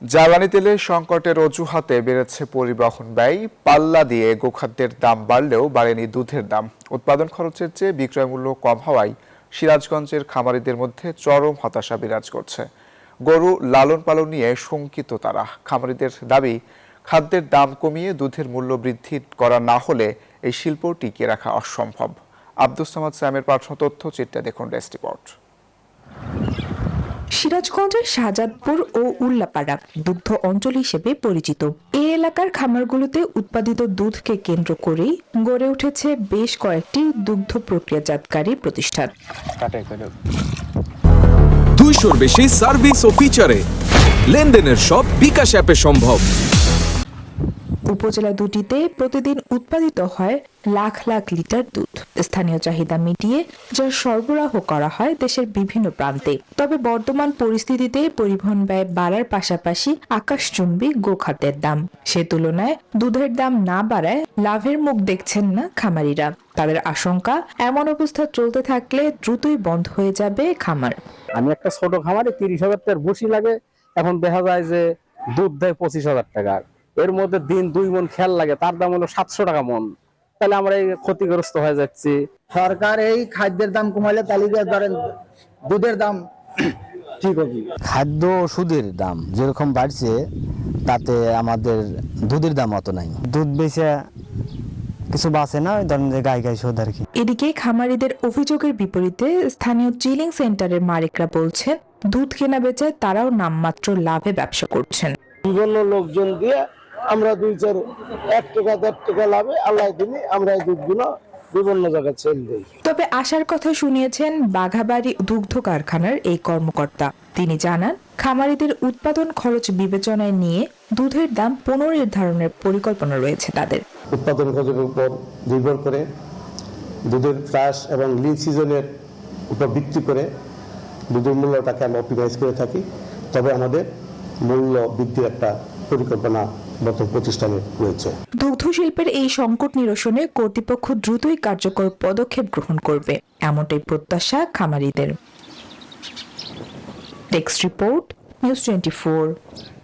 জ্বালানি তেলের সংকটের অজুহাতে বেড়েছে পরিবহন ব্যয়। পাল্লা দিয়ে গোখাদ্যের দাম বাড়লেও বাড়েনি দুধের দাম। উৎপাদন খরচের চেয়ে বিক্রয় মূল্য কম হওয়ায় সিরাজগঞ্জের খামারিদের মধ্যে চরম হতাশা বিরাজ করছে। গরু লালন পালন নিয়ে শঙ্কিত তারা। খামারিদের দাবি, খাদ্যের দাম কমিয়ে দুধের মূল্য বৃদ্ধি করা না হলে এই শিল্প টিকিয়ে রাখা অসম্ভব। আব্দুস সামাদ সামের পাঠানো তথ্যচিত্রে দেখুন ডেস্ক রিপোর্ট। সিরাজগঞ্জের শাহজাদপুর ও উল্লাপাড়া দুগ্ধ অঞ্চল হিসেবে পরিচিত। এই এলাকার খামারগুলোতে উৎপাদিত দুধকে কেন্দ্র করেই গড়ে উঠেছে বেশ কয়েকটি দুগ্ধ প্রক্রিয়াজাতকারী প্রতিষ্ঠান। 200-র বেশি সার্ভিস ও ফিচারে লেনদেনের সব বিকাশ অ্যাপে সম্ভব। উপজেলা দুটিতে প্রতিদিন উৎপাদিত হয় লাখ লাখ লিটার দুধ। স্থানীয় চাহিদা মিটিয়ে যার সরবরাহ করা হয় দেশের বিভিন্ন প্রান্তে। তবে বর্তমান পরিস্থিতিতে পরিবহন ব্যয় বাড়ার পাশাপাশি আকাশচুম্বী গোখাদ্যের দাম। সে তুলনায় দুধের দাম না বাড়ায় লাভের মুখ দেখছেন না খামারিরা। তাদের আশঙ্কা, এমন অবস্থা চলতে থাকলে দ্রুতই বন্ধ হয়ে যাবে খামার। আমি একটা ছোট খামারে 30,000 টাকার বসি লাগে, এখন দেখা যায় যে দুধ দেয় 25,000 টাকা। এর মধ্যে দিন 2 মন খেয়াল লাগে, তার দাম হলো 700 টাকা মন। তাহলে আমরা এই ক্ষতিগ্রস্ত হয়ে যাচ্ছি। সরকার এই খাদ্যের দাম কমাইলে তালিকা ধরেন দুধের দাম ঠিক হবে। খাদ্য ওষুধের দাম যেরকম বাড়ছে তাতে আমাদের দুধের দাম অত নাই। দুধ বেচে কিছু বাঁচে না, ধরেন যে গাই শোধ আর কি। এদিকে খামারিদের অভিযোগের বিপরীতে স্থানীয় চিলিং সেন্টারের মালিকরা বলছেন, দুধ কেনা বেচায় তারাও নামমাত্র লাভে ব্যবসা করছেন। বিভিন্ন লোকজন দিয়ে আমরা 2-4 1 টাকা 1.5 টাকা লাভে আল্লাহ দিলে আমরা এই দুধগুলো বিভিন্ন জায়গায় ছেল দিই। তবে আশার কথা শুনিয়েছেন বাঘাবাড়ি দুগ্ধ কারখানার এই কর্মকর্তা। তিনি জানান, খামারিদের উৎপাদন খরচ বিবেচনায় নিয়ে দুধের দাম পুনর্নির্ধারণের পরিকল্পনা রয়েছে তাদের। উৎপাদন খরচের উপর নির্ভর করে দুধের চাষ এবং লিন সিজনের উপর ভিত্তি করে দুধের মূল্যটাকে আমরা অপটিমাইজ করে থাকি। তবে আমাদের মূল্য বৃদ্ধির একটা পরিকল্পনা প্রতিষ্ঠানে রয়েছে। দুগ্ধ শিল্পের এই সংকট নিরসনে কর্তৃপক্ষ দ্রুতই কার্যকর পদক্ষেপ গ্রহণ করবে, এমনটাই প্রত্যাশা খামারিদের। Desk report, news 24।